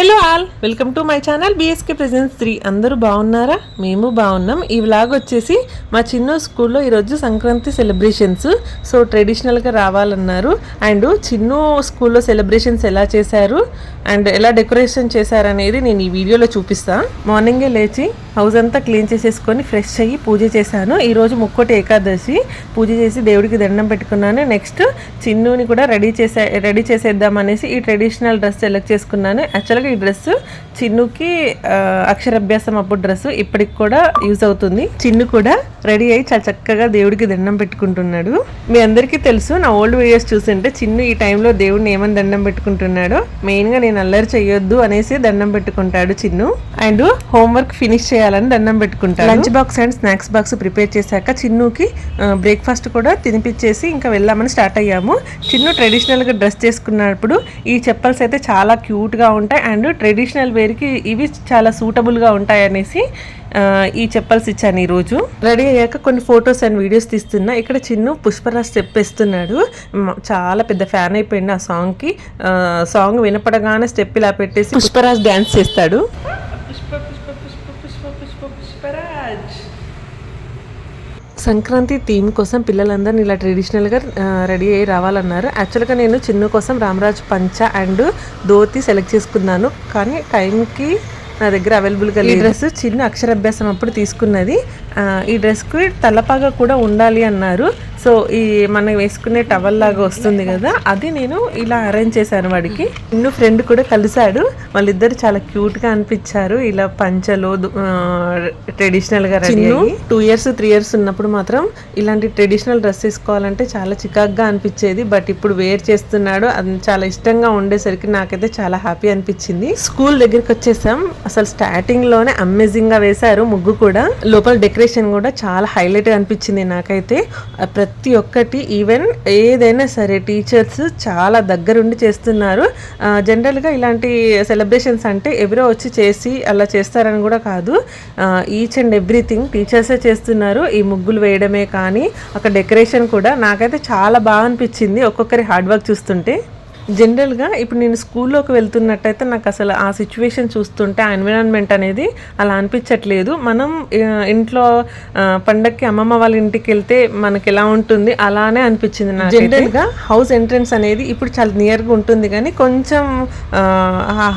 Hello all, welcome to my channel BSK presence 3. అందరూ బాగున్నారా? మేము బాగున్నాం. ఈ వ్లాగ్ వచ్చేసి మా చిన్న స్కూల్లో ఈరోజు సంక్రాంతి సెలబ్రేషన్స్. సో ట్రెడిషనల్గా రావాలన్నారు. అండ్ చిన్న స్కూల్లో సెలబ్రేషన్స్ ఎలా చేశారు అండ్ ఎలా డెకరేషన్ చేశారనేది నేను ఈ వీడియోలో చూపిస్తాను. మార్నింగే లేచి హౌస్ అంతా క్లీన్ చేసేసుకొని ఫ్రెష్ అయ్యి పూజ చేశాను. ఈరోజు ముక్కోటి ఏకాదశి. పూజ చేసి దేవుడికి దండం పెట్టుకున్నాను. నెక్స్ట్ చిన్నుని కూడా రెడీ చేసేద్దాం అనేసి ఈ ట్రెడిషనల్ డ్రెస్ సెలెక్ట్ చేసుకున్నాను. యాక్చువల్గా ఈ డ్రెస్ చిన్నుకి అక్షరాభ్యాసం అప్పుడు డ్రెస్ ఇప్పటికి కూడా యూజ్ అవుతుంది. చిన్ను కూడా రెడీ అయ్యి చాలా చక్కగా దేవుడికి దండం పెట్టుకుంటున్నాడు. మీ అందరికీ తెలుసు, నా ఓల్డ్ వీడియోస్ చూస్తుంటే చిన్ను ఈ టైంలో దేవుడిని ఏమని దండం పెట్టుకుంటున్నాడో. మెయిన్గా నేను అల్లరి చేయొద్దు అనేసి దండం పెట్టుకుంటాడు చిన్ను. అండ్ హోంవర్క్ ఫినిష్ చేయాలని దండం పెట్టుకుంటాడు. Lunch box and snacks box prepare చేశాక చిన్నుకి బ్రేక్ఫాస్ట్ కూడా తినిపించేసి ఇంకా వెళ్ళామని స్టార్ట్ అయ్యాము. చిన్ను ట్రెడిషనల్గా డ్రెస్ చేసుకున్నప్పుడు ఈ చెప్పల్స్ అయితే చాలా క్యూట్గా ఉంటాయి అండ్ ట్రెడిషనల్ వేర్కి ఇవి చాలా సూటబుల్గా ఉంటాయి అనేసి ఈ చెప్పల్స్ ఇచ్చాను. ఈరోజు రెడీ అయ్యాక కొన్ని ఫొటోస్ అండ్ వీడియోస్ తీస్తున్నా. ఇక్కడ చిన్ను పుష్పరాజ్ స్టెప్ వేస్తున్నాడు. చాలా పెద్ద ఫ్యాన్ అయిపోయింది ఆ సాంగ్కి. సాంగ్ వినపడగానే స్టెప్ ఇలా పెట్టేసి పుష్పరాజ్ డ్యాన్స్ చేస్తాడు. సంక్రాంతి థీమ్ కోసం పిల్లలందరినీ ఇలా ట్రెడిషనల్గా రెడీ అయ్యి రావాలన్నారు. యాక్చువల్గా నేను చిన్ను కోసం రామరాజ్ పంచ అండ్ ధోతి సెలెక్ట్ చేసుకున్నాను, కానీ టైంకి నా దగ్గర అవైలబుల్గా ఈ డ్రెస్ చిన్న అక్షరాభ్యాసం అప్పుడు తీసుకున్నది. ఈ డ్రెస్కి తలపాగా కూడా ఉండాలి అన్నారు. సో ఈ మనం వేసుకునే టవల్ లాగా వస్తుంది కదా, అది నేను ఇలా అరేంజ్ చేశాను వాడికి. చిన్ను ఫ్రెండ్ కూడా కలిశాడు. వాళ్ళిద్దరు చాలా క్యూట్గా అనిపించారు ఇలా పంచలో ట్రెడిషనల్గా రెడీ అయ్యి. 2 years 3 years ఉన్నప్పుడు మాత్రం ఇలాంటి ట్రెడిషనల్ డ్రెస్ వేసుకోవాలంటే చాలా చికాక్గా అనిపించేది. బట్ ఇప్పుడు వేర్ చేస్తున్నాడు. అది చాలా ఇష్టంగా ఉండేసరికి నాకైతే చాలా హ్యాపీ అనిపించింది. స్కూల్ దగ్గరికి వచ్చేసాం. అసలు స్టార్టింగ్ లోనే అమేజింగ్ గా వేశారు ముగ్గు కూడా. లోపల డెకరేషన్ కూడా చాలా హైలైట్ గా అనిపించింది నాకైతే. ప్రతి ఒక్కటి ఈవెన్ ఏదైనా సరే టీచర్స్ చాలా దగ్గరుండి చేస్తున్నారు. జనరల్ గా ఇలాంటి సెలబ్రేషన్స్ అంటే ఎవరో వచ్చి చేసి అలా చేస్తారని కూడా కాదు. ఈచ్ అండ్ ఎవ్రీథింగ్ టీచర్సే చేస్తున్నారు. ఈ ముగ్గులు వేయడమే కానీ అక్కడ డెకరేషన్ కూడా నాకైతే చాలా బాగా అనిపించింది ఒక్కొక్కరి హార్డ్ వర్క్ చూస్తుంటే. జనరల్గా ఇప్పుడు నేను స్కూల్లోకి వెళ్తున్నట్టయితే నాకు అసలు ఆ సిచ్యువేషన్ చూస్తుంటే ఆ ఎన్విరాన్మెంట్ అనేది అలా అనిపించట్లేదు. మనం ఇంట్లో పండగకి అమ్మమ్మ వాళ్ళ ఇంటికి వెళ్తే మనకి ఎలా ఉంటుంది అలానే అనిపించింది నాకు. జనరల్గా హౌస్ ఎంట్రన్స్ అనేది ఇప్పుడు చాలా నియర్గా ఉంటుంది, కానీ కొంచెం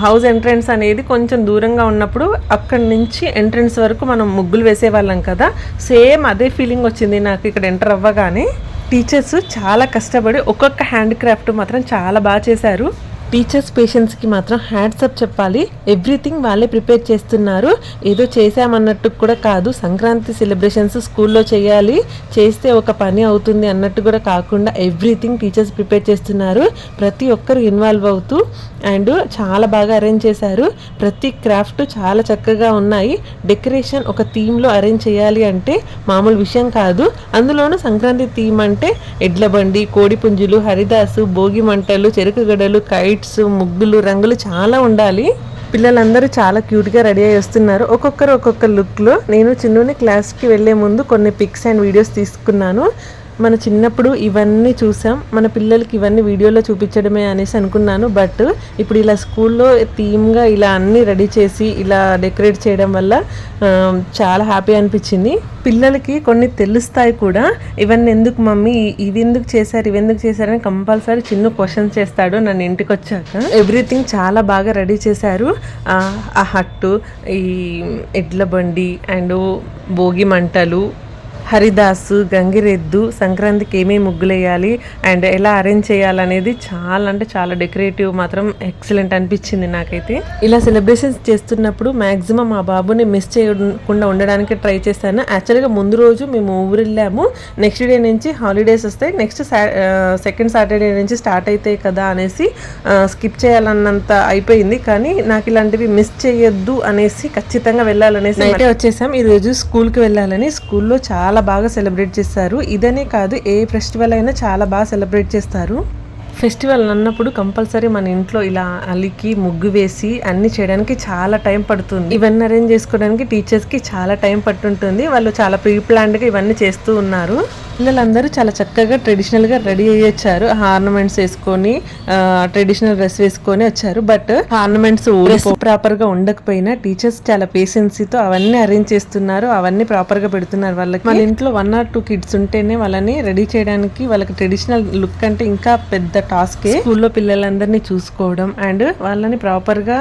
హౌస్ ఎంట్రన్స్ అనేది కొంచెం దూరంగా ఉన్నప్పుడు అక్కడి నుంచి ఎంట్రన్స్ వరకు మనం ముగ్గులు వేసేవాళ్ళం కదా, సేమ్ అదే ఫీలింగ్ వచ్చింది నాకు ఇక్కడ ఎంటర్ అవ్వగానే. టీచర్స్ చాలా కష్టపడి ఒక్కొక్క హ్యాండ్ క్రాఫ్ట్ మాత్రం చాలా బాగా చేశారు. టీచర్స్ పేషెంట్స్కి మాత్రం హ్యాట్స్ అప్ చెప్పాలి. ఎవ్రీథింగ్ వాళ్ళే ప్రిపేర్ చేస్తున్నారు. ఏదో చేసామన్నట్టు కూడా కాదు. సంక్రాంతి సెలబ్రేషన్స్ స్కూల్లో చేయాలి, చేస్తే ఒక పని అవుతుంది అన్నట్టు కూడా కాకుండా ఎవ్రీథింగ్ టీచర్స్ ప్రిపేర్ చేస్తున్నారు. ప్రతి ఒక్కరు ఇన్వాల్వ్ అవుతూ అండ్ చాలా బాగా అరేంజ్ చేశారు. ప్రతి క్రాఫ్ట్ చాలా చక్కగా ఉన్నాయి. డెకరేషన్ ఒక థీమ్లో అరేంజ్ చేయాలి అంటే మామూలు విషయం కాదు. అందులోనూ సంక్రాంతి థీమ్ అంటే ఎడ్ల బండి, కోడిపుంజులు, హరిదాసు, భోగి మంటలు, చెరుకు గడలు, కైట్స్, ముగ్గులు, రంగులు చాలా ఉండాలి. పిల్లలందరూ చాలా క్యూట్గా రెడీ అయ్యి వస్తున్నారు. ఒక్కొక్కరు ఒక్కొక్క లుక్లో. నేను చిన్నుని క్లాస్కి వెళ్ళే ముందు కొన్ని పిక్స్ అండ్ వీడియోస్ తీసుకున్నాను. మన చిన్నప్పుడు ఇవన్నీ చూసాం, మన పిల్లలకి ఇవన్నీ వీడియోలో చూపించడమే అనేసి అనుకున్నాను. బట్ ఇప్పుడు ఇలా స్కూల్లో థీమ్గా ఇలా అన్నీ రెడీ చేసి ఇలా డెకరేట్ చేయడం వల్ల చాలా హ్యాపీ అనిపించింది. పిల్లలకి కొన్ని తెలుస్తాయి కూడా. ఇవన్నీ ఎందుకు మమ్మీ, ఇవి ఎందుకు చేశారు, ఇవి ఎందుకు చేశారని కంపల్సరీ చిన్న క్వశ్చన్స్ చేస్తాడు నన్ను ఇంటికి వచ్చాక. ఎవ్రీథింగ్ చాలా బాగా రెడీ చేశారు. ఆ హట్టు, ఈ ఎడ్ల బండి అండ్ భోగి మంటలు, హరిదాసు, గంగిరెద్దు, సంక్రాంతికి ఏమేమి ముగ్గులు వేయాలి అండ్ ఎలా అరేంజ్ చేయాలనేది చాలా అంటే చాలా డెకరేటివ్ మాత్రం ఎక్సలెంట్ అనిపించింది నాకైతే. ఇలా సెలబ్రేషన్స్ చేస్తున్నప్పుడు మ్యాక్సిమం మా బాబుని మిస్ చేయకుండా ఉండడానికి ట్రై చేశాను. యాక్చువల్గా ముందు రోజు మేము ఊరు వెళ్ళాము. నెక్స్ట్ డే నుంచి హాలిడేస్ వస్తాయి, నెక్స్ట్ సెకండ్ సాటర్డే నుంచి స్టార్ట్ అవుతాయి కదా అనేసి స్కిప్ చేయాలన్నంత అయిపోయింది. కానీ నాకు ఇలాంటివి మిస్ చేయొద్దు అనేసి ఖచ్చితంగా వెళ్ళాలనేసి అయితే వచ్చేసాం. ఈరోజు స్కూల్కి వెళ్ళాలని. స్కూల్లో చాలా బాగా సెలబ్రేట్ చేస్తారు. ఇదనే కాదు, ఏ ఫెస్టివల్ అయినా చాలా బాగా సెలబ్రేట్ చేస్తారు. ఫెస్టివల్ అన్నప్పుడు కంపల్సరీ మన ఇంట్లో ఇలా అలికి ముగ్గు వేసి అన్ని చేయడానికి చాలా టైం పడుతుంది. ఇవన్నీ అరేంజ్ చేసుకోవడానికి టీచర్స్కి చాలా టైం పట్టుంటుంది. వాళ్ళు చాలా ప్రీ ప్లాన్డ్గా ఇవన్నీ చేస్తూ ఉన్నారు. పిల్లలందరూ చాలా చక్కగా ట్రెడిషనల్గా రెడీ అయ్యొచ్చారు. ఆర్నమెంట్స్ వేసుకొని ట్రెడిషనల్ డ్రెస్ వేసుకొని వచ్చారు. బట్ ఆర్నమెంట్స్ ప్రాపర్గా ఉండకపోయినా టీచర్స్ చాలా పేషెన్సీతో అవన్నీ అరేంజ్ చేస్తున్నారు. అవన్నీ ప్రాపర్గా పెడుతున్నారు వాళ్ళకి. మన ఇంట్లో 1 or 2 కిడ్స్ ఉంటేనే వాళ్ళని రెడీ చేయడానికి వాళ్ళకి ట్రెడిషనల్ లుక్ అంటే ఇంకా పెద్ద టాస్కే. స్కూల్లో పిల్లలందరినీ చూసుకోవడం అండ్ వాళ్ళని ప్రాపర్గా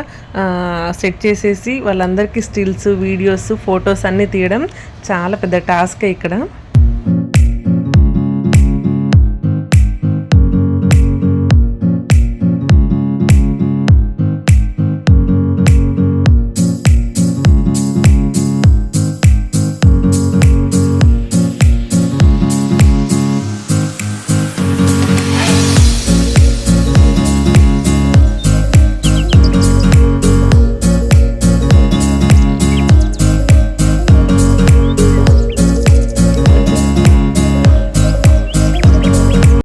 సెట్ చేసేసి వాళ్ళందరికీ స్టిల్స్, వీడియోస్, ఫొటోస్ అన్నీ తీయడం చాలా పెద్ద టాస్కే ఇక్కడ.